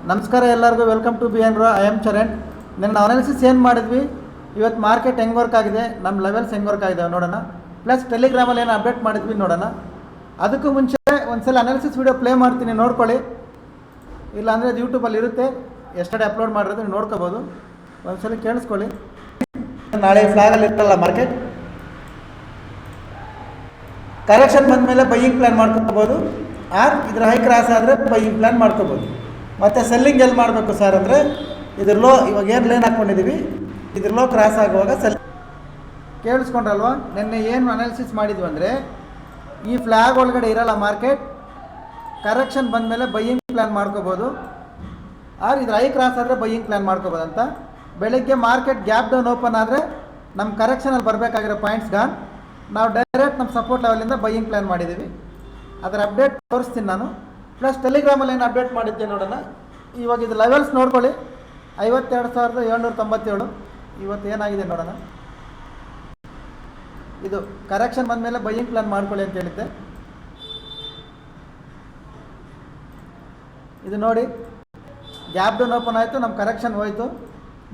ನಮಸ್ಕಾರ ಎಲ್ಲರಿಗೂ, welcome to B N ರಾ. I am Charan. ನನ್ನ ಅನಾಲಿಸಿಸ್ ಏನು ಮಾಡಿದ್ವಿ, ಇವತ್ತು ಮಾರ್ಕೆಟ್ ಹೆಂಗೆ ವರ್ಕ್ ಆಗಿದೆ, ನಮ್ಮ ಲೆವೆಲ್ಸ್ ಹೆಂಗೆ ವರ್ಕ್ ಆಗಿದೆ ನೋಡೋಣ. ಪ್ಲಸ್ ಟೆಲಿಗ್ರಾಮಲ್ಲಿ ಏನು ಅಪ್ಡೇಟ್ ಮಾಡಿದ್ವಿ ನೋಡೋಣ. ಅದಕ್ಕೂ ಮುಂಚೆ ಒಂದ್ಸಲ ಅನಾಲಿಸಿಸ್ ವೀಡಿಯೋ ಪ್ಲೇ ಮಾಡ್ತೀನಿ, ನೋಡ್ಕೊಳ್ಳಿ. ಇಲ್ಲಾಂದರೆ ಅದು ಯೂಟ್ಯೂಬಲ್ಲಿ ಇರುತ್ತೆ, ಎಷ್ಟಡೆ ಅಪ್ಲೋಡ್ ಮಾಡಿರೋದು ನೀವು ನೋಡ್ಕೋಬೋದು. ಒಂದ್ಸಲ ಕೇಳಿಸ್ಕೊಳ್ಳಿ. ನಾಳೆ ಫ್ಲಾಗಲ್ಲಿ ಇರ್ತಲ್ಲ ಮಾರ್ಕೆಟ್, ಕರೆಕ್ಷನ್ ಬಂದ ಮೇಲೆ ಬೈಯಿಂಗ್ ಪ್ಲ್ಯಾನ್ ಮಾಡ್ಕೊಬೋದು. ಆರ್ ಇದ್ರ ಹೈ ಕ್ರಾಸ್ ಆದರೆ ಬೈಯಿಂಗ್ ಪ್ಲ್ಯಾನ್ ಮಾಡ್ಕೋಬೋದು. ಮತ್ತು ಸೆಲ್ಲಿಂಗ್ ಎಲ್ಲಿ ಮಾಡಬೇಕು ಸರ್ ಅಂದರೆ, ಇದ್ರ ಲೋ ಇವಾಗ ಏನು ಲೇನ್ ಹಾಕ್ಕೊಂಡಿದ್ದೀವಿ, ಇದ್ರ ಲೋ ಕ್ರಾಸ್ ಆಗುವಾಗ ಕೇಳಿಸ್ಕೊಂಡ್ರಲ್ವ. ನಿನ್ನೆ ಏನು ಅನಾಲಿಸಿಸ್ ಮಾಡಿದ್ವಿ ಅಂದರೆ, ಈ ಫ್ಲ್ಯಾಗ್ ಒಳಗಡೆ ಇರೋಲ್ಲ ಮಾರ್ಕೆಟ್, ಕರೆಕ್ಷನ್ ಬಂದ ಮೇಲೆ ಬೈಯಿಂಗ್ ಪ್ಲ್ಯಾನ್ ಮಾಡ್ಕೋಬೋದು. ಆರ್ ಇದ್ರ ಹೈ ಕ್ರಾಸ್ ಆದರೆ ಬೈಯಿಂಗ್ ಪ್ಲ್ಯಾನ್ ಮಾಡ್ಕೋಬೋದು ಅಂತ. ಬೆಳಗ್ಗೆ ಮಾರ್ಕೆಟ್ ಗ್ಯಾಪ್ ಡೌನ್ ಓಪನ್ ಆದರೆ ನಮ್ಮ ಕರೆಕ್ಷನಲ್ಲಿ ಬರಬೇಕಾಗಿರೋ ಪಾಯಿಂಟ್ಸ್ ಗಾನ್, ನಾವು ಡೈರೆಕ್ಟ್ ನಮ್ಮ ಸಪೋರ್ಟ್ ಲೆವೆಲಿಂದ ಬೈಯಿಂಗ್ ಪ್ಲ್ಯಾನ್ ಮಾಡಿದ್ದೀವಿ. ಅದರ ಅಪ್ಡೇಟ್ ತೋರಿಸ್ತೀನಿ ನಾನು. ಪ್ಲಸ್ ಟೆಲಿಗ್ರಾಮಲ್ಲಿ ಏನು ಅಪ್ಡೇಟ್ ಮಾಡಿದ್ದೆ ನೋಡೋಣ. ಇವಾಗ ಇದು ಲೆವೆಲ್ಸ್ ನೋಡ್ಕೊಳ್ಳಿ, 52,797. ಇವತ್ತು ಏನಾಗಿದೆ ನೋಡೋಣ. ಇದು ಕರೆಕ್ಷನ್ ಬಂದ ಮೇಲೆ ಬೈಯಿಂಗ್ ಪ್ಲ್ಯಾನ್ ಮಾಡ್ಕೊಳ್ಳಿ ಅಂತ ಹೇಳಿದ್ದೆ. ಇದು ನೋಡಿ, ಗ್ಯಾಪ್ ಡೌನ್ ಓಪನ್ ಆಯಿತು, ನಮ್ಮ ಕರೆಕ್ಷನ್ ಹೋಯಿತು.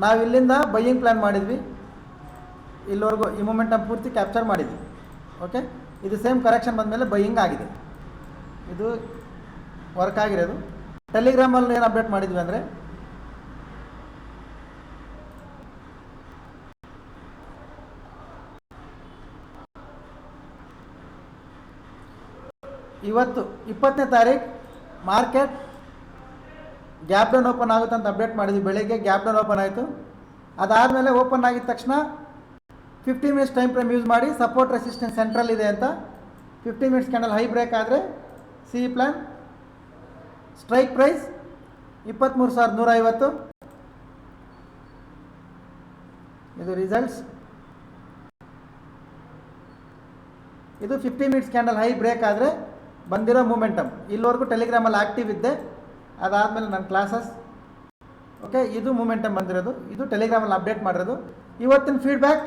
ನಾವು ಇಲ್ಲಿಂದ ಬೈಯಿಂಗ್ ಪ್ಲ್ಯಾನ್ ಮಾಡಿದ್ವಿ, ಇಲ್ಲಿವರೆಗೂ ಈ ಮೂಮೆಂಟಮ್ ಪೂರ್ತಿ ಕ್ಯಾಪ್ಚರ್ ಮಾಡಿದ್ವಿ. ಓಕೆ, ಇದು ಸೇಮ್ ಕರೆಕ್ಷನ್ ಬಂದ ಮೇಲೆ ಬೈಯಿಂಗ್ ಆಗಿದೆ, ಇದು ವರ್ಕ್ ಆಗಿರೋದು. ಟೆಲಿಗ್ರಾಮಲ್ಲಿ ಏನು ಅಪ್ಡೇಟ್ ಮಾಡಿದ್ವಿ ಅಂದರೆ, ಇವತ್ತು 20ನೇ ತಾರೀಕು ಮಾರ್ಕೆಟ್ ಗ್ಯಾಪ್ ಡೌನ್ ಓಪನ್ ಆಗುತ್ತೆ ಅಂತ ಅಪ್ಡೇಟ್ ಮಾಡಿದ್ವಿ. ಬೆಳಗ್ಗೆ ಗ್ಯಾಪ್ ಡೌನ್ ಓಪನ್ ಆಯಿತು. ಅದಾದಮೇಲೆ ಓಪನ್ ಆಗಿದ ತಕ್ಷಣ 50 ಮಿನಿಟ್ಸ್ ಟೈಮ್ ಫ್ರೇಮ್ ಯೂಸ್ ಮಾಡಿ ಸಪೋರ್ಟ್ ರೆಸಿಸ್ಟೆನ್ಸ್ ಸೆಂಟ್ರಲ್ ಇದೆ ಅಂತ 50 ಮಿನಿಟ್ಸ್ ಕ್ಯಾಂಡಲ್ ಹೈ ಬ್ರೇಕ್ ಆದರೆ ಸಿ ಪ್ಲ್ಯಾನ್ ಸ್ಟ್ರೈಕ್ ಪ್ರೈಸ್ 23,150. ಇದು ರಿಸಲ್ಟ್ಸ್. ಇದು 50 ಮಿನಿಟ್ಸ್ ಕ್ಯಾಂಡಲ್ ಹೈ ಬ್ರೇಕ್ ಆದರೆ ಬಂದಿರೋ ಮೂಮೆಂಟಮ್. ಇಲ್ಲಿವರೆಗೂ ಟೆಲಿಗ್ರಾಮಲ್ಲಿ ಆ್ಯಕ್ಟಿವ್ ಇದ್ದೆ, ಅದಾದಮೇಲೆ ನನ್ನ ಕ್ಲಾಸಸ್. ಓಕೆ, ಇದು ಮೂಮೆಂಟಮ್ ಬಂದಿರೋದು, ಇದು ಟೆಲಿಗ್ರಾಮಲ್ಲಿ ಅಪ್ಡೇಟ್ ಮಾಡಿರೋದು. ಇವತ್ತಿನ ಫೀಡ್ಬ್ಯಾಕ್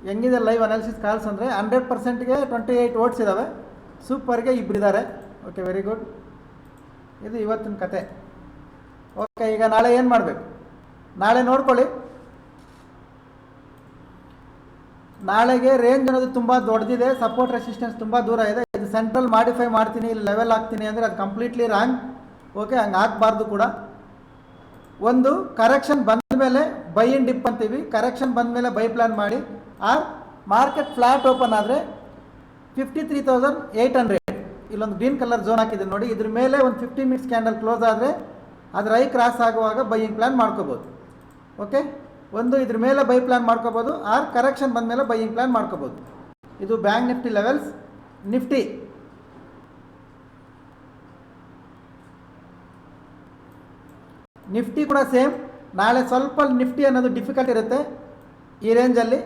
ಹೆಂಗಿದೆ ಲೈವ್ ಅನಾಲಿಸಿಸ್ ಕಾಲ್ಸ್ ಅಂದರೆ 100%ಗೆ 28 ವೋಟ್ಸ್ ಇದ್ದಾವೆ, ಸೂಪರ್ಗೆ ಇಬ್ಬರಿದ್ದಾರೆ. Okay, very good. ಇದು ಇವತ್ತಿನ ಕತೆ. ಓಕೆ, ಈಗ ನಾಳೆ ಏನು ಮಾಡಬೇಕು, ನಾಳೆ ನೋಡ್ಕೊಳ್ಳಿ. ನಾಳೆಗೆ ರೇಂಜ್ ಅನ್ನೋದು ತುಂಬ ದೊಡ್ಡದಿದೆ, ಸಪೋರ್ಟ್ ರೆಸಿಸ್ಟೆನ್ಸ್ ತುಂಬ ದೂರ ಇದೆ. ಇದು ಸೆಂಟ್ರಲ್ ಮಾಡಿಫೈ ಮಾಡ್ತೀನಿ, ಇಲ್ಲಿ ಲೆವೆಲ್ ಹಾಕ್ತೀನಿ ಅಂದರೆ ಅದು ಕಂಪ್ಲೀಟ್ಲಿ ರಾಂಗ್. ಓಕೆ, ಹಂಗೆ ಆಗಬಾರ್ದು ಕೂಡ. ಒಂದು ಕರೆಕ್ಷನ್ ಬಂದ ಮೇಲೆ ಬೈ ಇನ್ ಡಿಪ್ ಅಂತೀವಿ, ಕರೆಕ್ಷನ್ ಬಂದ ಮೇಲೆ ಬೈ ಪ್ಲ್ಯಾನ್ ಮಾಡಿ. ಆರ್ ಮಾರ್ಕೆಟ್ ಫ್ಲಾಟ್ ಓಪನ್ ಆದರೆ 53,800, ಇಲ್ಲೊಂದು ಗ್ರೀನ್ ಕಲರ್ ಝೋನ್ ಹಾಕಿದೆ ನೋಡಿ, ಇದ್ರ ಮೇಲೆ ಒಂದು 50 ಮಿನಿಟ್ಸ್ ಕ್ಯಾಂಡಲ್ ಕ್ಲೋಸ್ ಆದರೆ ಅದ್ರ ಹೈ ಕ್ರಾಸ್ ಆಗುವಾಗ ಬೈಯಿಂಗ್ ಪ್ಲ್ಯಾನ್ ಮಾಡ್ಕೋಬೋದು. ಓಕೆ, ಒಂದು ಇದ್ರ ಮೇಲೆ ಬೈ ಪ್ಲ್ಯಾನ್ ಮಾಡ್ಕೋಬೋದು, ಆರ್ ಕರೆಕ್ಷನ್ ಬಂದ ಮೇಲೆ ಬೈಯಿಂಗ್ ಪ್ಲ್ಯಾನ್ ಮಾಡ್ಕೋಬೋದು. ಇದು ಬ್ಯಾಂಕ್ ನಿಫ್ಟಿ ಲೆವೆಲ್ಸ್. ನಿಫ್ಟಿ ಕೂಡ ಸೇಮ್. ನಾಳೆ ಸ್ವಲ್ಪ ನಿಫ್ಟಿ ಅನ್ನೋದು ಡಿಫಿಕಲ್ಟ್ ಇರುತ್ತೆ. ಈ ರೇಂಜಲ್ಲಿ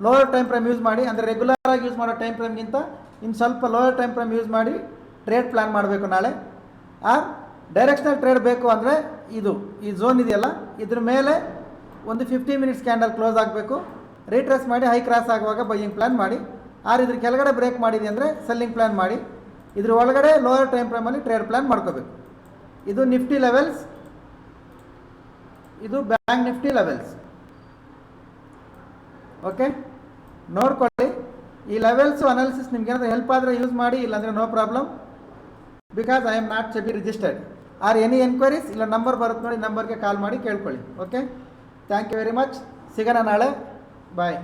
ಲೋಯರ್ ಟೈಮ್ ಫ್ರೇಮ್ ಯೂಸ್ ಮಾಡಿ, ಅಂದರೆ ರೆಗ್ಯುಲರ್ ಆಗಿ ಯೂಸ್ ಮಾಡೋ ಟೈಮ್ ಫ್ರೇಮ್ಗಿಂತ ಇನ್ನು ಸ್ವಲ್ಪ ಲೋಯರ್ ಟೈಮ್ ಫ್ರೇಮ್ ಯೂಸ್ ಮಾಡಿ ಟ್ರೇಡ್ ಪ್ಲ್ಯಾನ್ ಮಾಡಬೇಕು ನಾಳೆ. ಆರ್ ಡೈರೆಕ್ಷನಲ್ ಟ್ರೇಡ್ ಬೇಕು ಅಂದರೆ ಈ ಝೋನ್ ಇದೆಯಲ್ಲ, ಇದ್ರ ಮೇಲೆ ಒಂದು 50 ಮಿನಿಟ್ಸ್ ಕ್ಯಾಂಡಲ್ ಕ್ಲೋಸ್ ಆಗಬೇಕು, ರೀಟ್ರೇಸ್ ಮಾಡಿ ಹೈ ಕ್ರಾಸ್ ಆಗುವಾಗ ಬೈಯಿಂಗ್ ಪ್ಲ್ಯಾನ್ ಮಾಡಿ. ಆರ್ ಇದ್ರ ಕೆಳಗಡೆ ಬ್ರೇಕ್ ಮಾಡಿದೆ ಅಂದರೆ ಸೆಲ್ಲಿಂಗ್ ಪ್ಲ್ಯಾನ್ ಮಾಡಿ. ಇದ್ರ ಒಳಗಡೆ ಲೋಯರ್ ಟೈಮ್ ಫ್ರೇಮಲ್ಲಿ ಟ್ರೇಡ್ ಪ್ಲ್ಯಾನ್ ಮಾಡ್ಕೋಬೇಕು. ಇದು ನಿಫ್ಟಿ ಲೆವೆಲ್ಸ್, ಇದು ಬ್ಯಾಂಕ್ ನಿಫ್ಟಿ ಲೆವೆಲ್ಸ್. ಓಕೆ, ನೋಡ್ಕೊಳ್ಳಿ. ಈ ಲೆವೆಲ್ಸು ಅನಾಲಿಸಿಸ್ ನಿಮ್ಗೆ ಏನಾದರೂ ಹೆಲ್ಪ್ ಆದರೆ ಯೂಸ್ ಮಾಡಿ, ಇಲ್ಲಾಂದರೆ no problem, because I am not SEBI registered. Or any enquiries ಇಲ್ಲ ನಂಬರ್ ಬರುತ್ತೆ ನೋಡಿ, ನಂಬರ್ಗೆ ಕಾಲ್ ಮಾಡಿ ಕೇಳ್ಕೊಳ್ಳಿ. Okay, thank you very much. ಸಿಗೋಣ ನಾಳೆ. ಬಾಯ್.